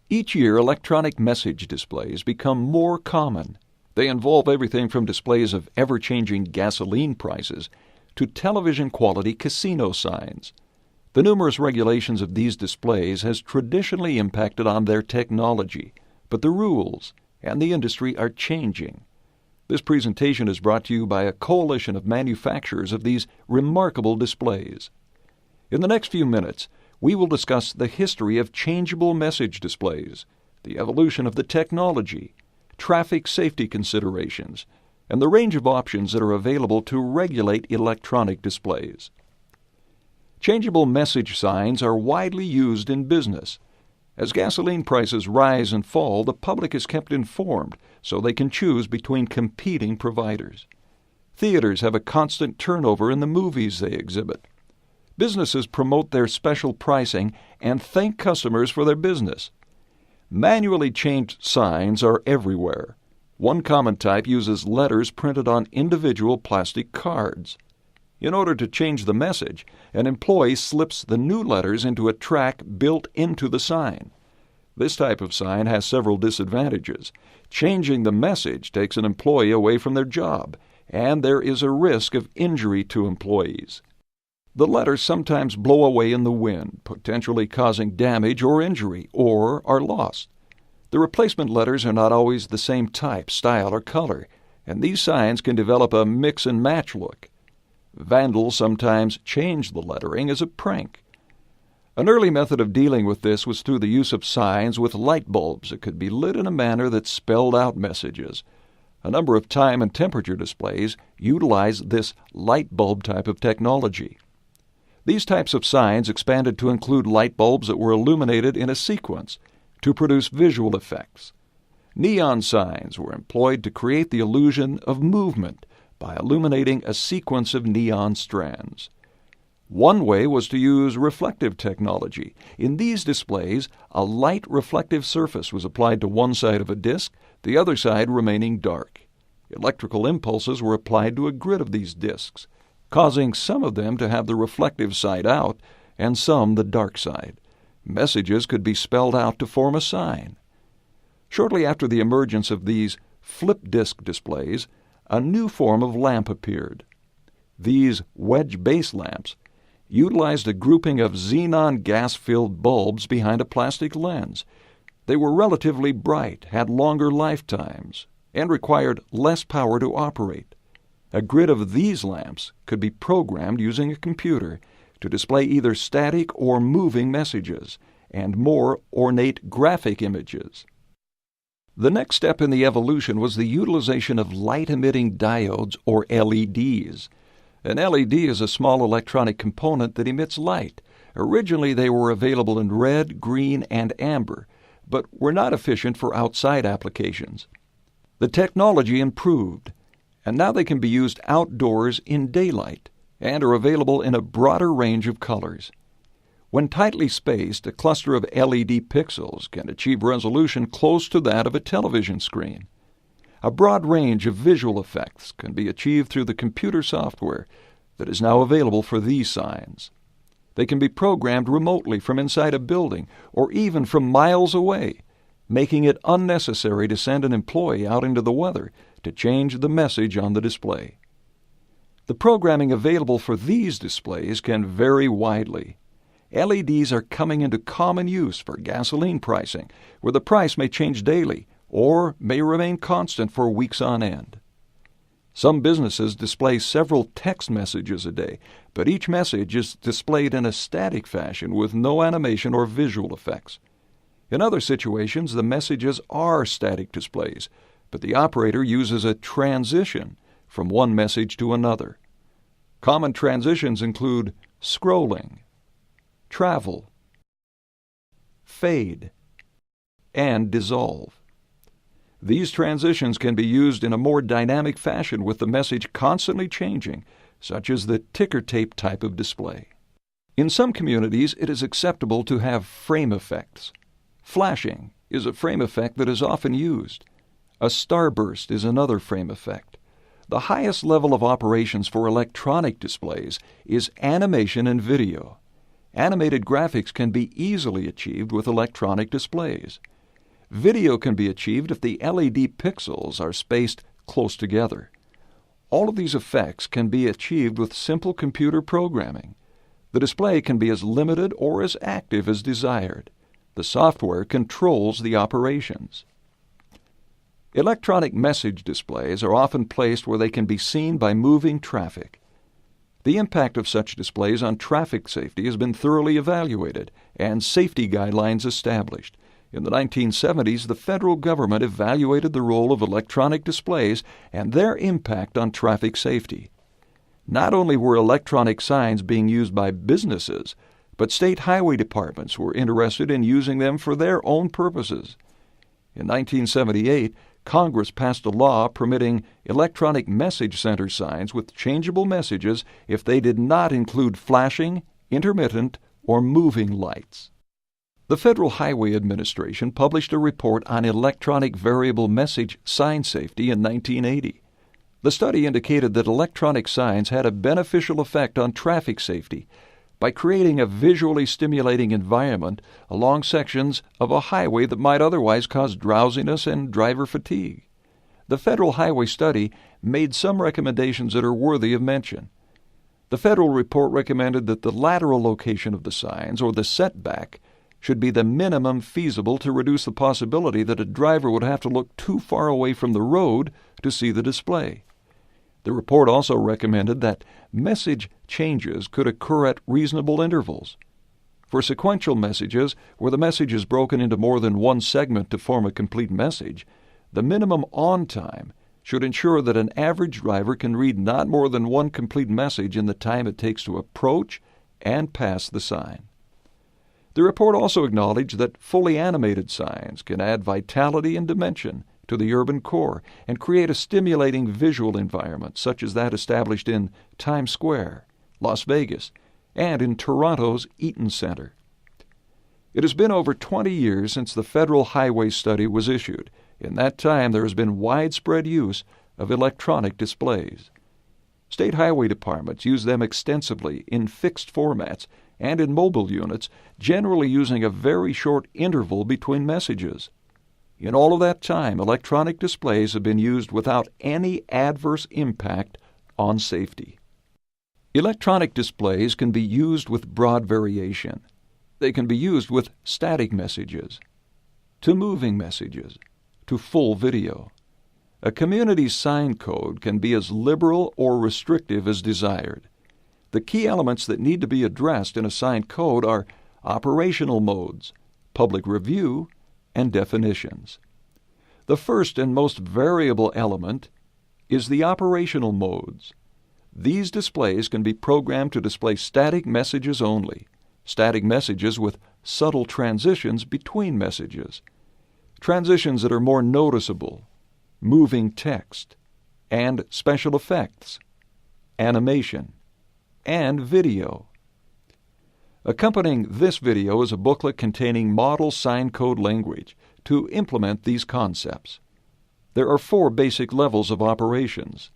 Each year, electronic message displays become more common. They involve everything from displays of ever-changing gasoline prices to television-quality casino signs. The numerous regulations of these displays has traditionally impacted on their technology, but the rules and the industry are changing. This presentation is brought to you by a coalition of manufacturers of these remarkable displays. In the next few minutes, we will discuss the history of changeable message displays, the evolution of the technology, traffic safety considerations, and the range of options that are available to regulate electronic displays. Changeable message signs are widely used in business. As gasoline prices rise and fall, the public is kept informed so they can choose between competing providers. Theaters have a constant turnover in the movies they exhibit. Businesses promote their special pricing and thank customers for their business. Manually changed signs are everywhere. One common type uses letters printed on individual plastic cards. In order to change the message, an employee slips the new letters into a track built into the sign. This type of sign has several disadvantages. Changing the message takes an employee away from their job, and there is a risk of injury to employees. The letters sometimes blow away in the wind, potentially causing damage or injury, or are lost. The replacement letters are not always the same type, style, or color, and these signs can develop a mix-and-match look. Vandals sometimes change the lettering as a prank. An early method of dealing with this was through the use of signs with light bulbs that could be lit in a manner that spelled out messages. A number of time and temperature displays utilize this light bulb type of technology. These types of signs expanded to include light bulbs that were illuminated in a sequence to produce visual effects. Neon signs were employed to create the illusion of movement by illuminating a sequence of neon strands. One way was to use reflective technology. In these displays, a light reflective surface was applied to one side of a disc, the other side remaining dark. Electrical impulses were applied to a grid of these discs, causing some of them to have the reflective side out and some the dark side. Messages could be spelled out to form a sign. Shortly after the emergence of these flip disc displays, a new form of lamp appeared. These wedge base lamps utilized a grouping of xenon gas-filled bulbs behind a plastic lens. They were relatively bright, had longer lifetimes, and required less power to operate. A grid of these lamps could be programmed using a computer to display either static or moving messages and more ornate graphic images. The next step in the evolution was the utilization of light-emitting diodes, or LEDs. An LED is a small electronic component that emits light. Originally, they were available in red, green, and amber, but were not efficient for outside applications. The technology improved, and now they can be used outdoors in daylight and are available in a broader range of colors. When tightly spaced, a cluster of LED pixels can achieve resolution close to that of a television screen. A broad range of visual effects can be achieved through the computer software that is now available for these signs. They can be programmed remotely from inside a building or even from miles away, making it unnecessary to send an employee out into the weather to change the message on the display. The programming available for these displays can vary widely. LEDs are coming into common use for gasoline pricing, where the price may change daily or may remain constant for weeks on end. Some businesses display several text messages a day, but each message is displayed in a static fashion with no animation or visual effects. In other situations, the messages are static displays, but the operator uses a transition from one message to another. Common transitions include scrolling, travel, fade, and dissolve. These transitions can be used in a more dynamic fashion with the message constantly changing, such as the ticker tape type of display. In some communities, it is acceptable to have frame effects. Flashing is a frame effect that is often used. A starburst is another frame effect. The highest level of operations for electronic displays is animation and video. Animated graphics can be easily achieved with electronic displays. Video can be achieved if the LED pixels are spaced close together. All of these effects can be achieved with simple computer programming. The display can be as limited or as active as desired. The software controls the operations. Electronic message displays are often placed where they can be seen by moving traffic. The impact of such displays on traffic safety has been thoroughly evaluated and safety guidelines established. In the 1970s, the federal government evaluated the role of electronic displays and their impact on traffic safety. Not only were electronic signs being used by businesses, but state highway departments were interested in using them for their own purposes. In 1978, Congress passed a law permitting electronic message center signs with changeable messages if they did not include flashing, intermittent, or moving lights. The Federal Highway Administration published a report on electronic variable message sign safety in 1980. The study indicated that electronic signs had a beneficial effect on traffic safety by creating a visually stimulating environment along sections of a highway that might otherwise cause drowsiness and driver fatigue. The Federal Highway Study made some recommendations that are worthy of mention. The federal report recommended that the lateral location of the signs, or the setback, should be the minimum feasible to reduce the possibility that a driver would have to look too far away from the road to see the display. The report also recommended that message changes could occur at reasonable intervals. For sequential messages, where the message is broken into more than one segment to form a complete message, the minimum on time should ensure that an average driver can read not more than one complete message in the time it takes to approach and pass the sign. The report also acknowledged that fully animated signs can add vitality and dimension to the urban core and create a stimulating visual environment such as that established in Times Square, Las Vegas, and in Toronto's Eaton Center. It has been over 20 years since the Federal Highway Study was issued. In that time, there has been widespread use of electronic displays. State highway departments use them extensively in fixed formats and in mobile units, generally using a very short interval between messages. In all of that time, electronic displays have been used without any adverse impact on safety. Electronic displays can be used with broad variation. They can be used with static messages, to moving messages, to full video. A community's sign code can be as liberal or restrictive as desired. The key elements that need to be addressed in a sign code are operational modes, public review, and definitions. The first and most variable element is the operational modes. These displays can be programmed to display static messages only, static messages with subtle transitions between messages, transitions that are more noticeable, moving text, and special effects, animation, and video. Accompanying this video is a booklet containing model sign code language to implement these concepts. There are 4 basic levels of operations.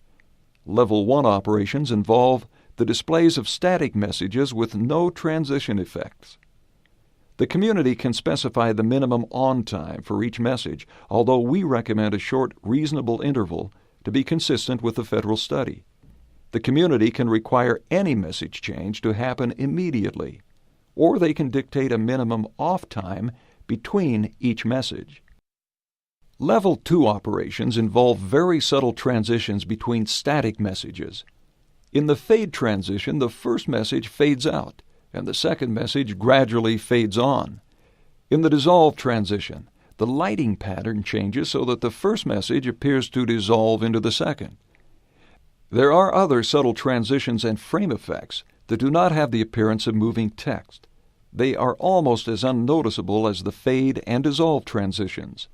Level 1 operations involve the displays of static messages with no transition effects. The community can specify the minimum on time for each message, although we recommend a short, reasonable interval to be consistent with the federal study. The community can require any message change to happen immediately, or they can dictate a minimum off time between each message. Level 2 operations involve very subtle transitions between static messages. In the fade transition, the first message fades out, and the second message gradually fades on. In the dissolve transition, the lighting pattern changes so that the first message appears to dissolve into the second. There are other subtle transitions and frame effects that do not have the appearance of moving text. They are almost as unnoticeable as the fade and dissolve transitions.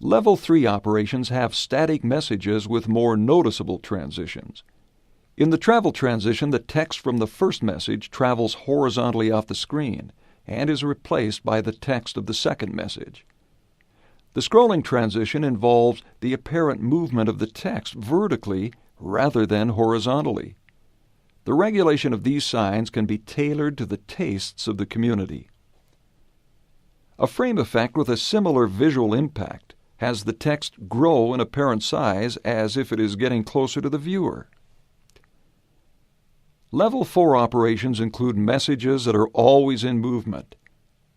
Level 3 operations have static messages with more noticeable transitions. In the travel transition, the text from the first message travels horizontally off the screen and is replaced by the text of the second message. The scrolling transition involves the apparent movement of the text vertically rather than horizontally. The regulation of these signs can be tailored to the tastes of the community. A frame effect with a similar visual impact has the text grow in apparent size as if it is getting closer to the viewer. Level 4 operations include messages that are always in movement,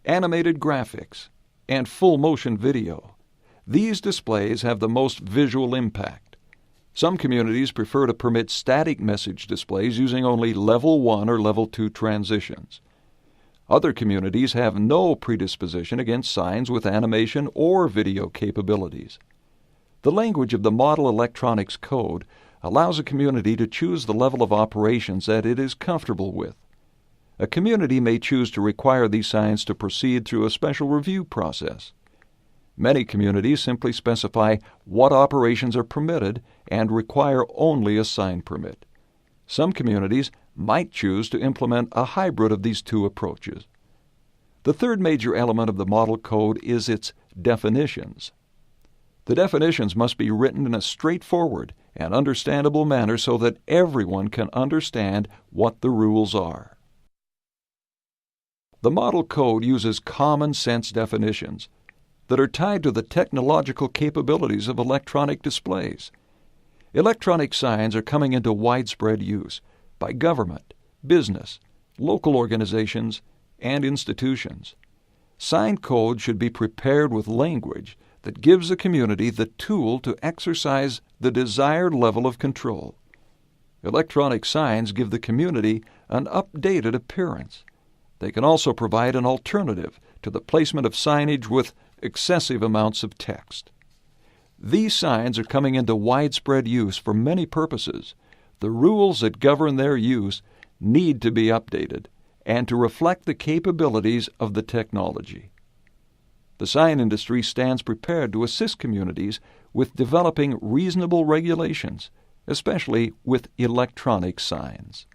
animated graphics, and full-motion video. These displays have the most visual impact. Some communities prefer to permit static message displays using only Level 1 or Level 2 transitions. Other communities have no predisposition against signs with animation or video capabilities. The language of the Model Electronics Code allows a community to choose the level of operations that it is comfortable with. A community may choose to require these signs to proceed through a special review process. Many communities simply specify what operations are permitted and require only a sign permit. Some communities might choose to implement a hybrid of these two approaches. The third major element of the model code is its definitions. The definitions must be written in a straightforward and understandable manner so that everyone can understand what the rules are. The model code uses common sense definitions that are tied to the technological capabilities of electronic displays. Electronic signs are coming into widespread use by government, business, local organizations, and institutions. Sign code should be prepared with language that gives the community the tool to exercise the desired level of control. Electronic signs give the community an updated appearance. They can also provide an alternative to the placement of signage with excessive amounts of text. These signs are coming into widespread use for many purposes. The rules that govern their use need to be updated and to reflect the capabilities of the technology. The sign industry stands prepared to assist communities with developing reasonable regulations, especially with electronic signs.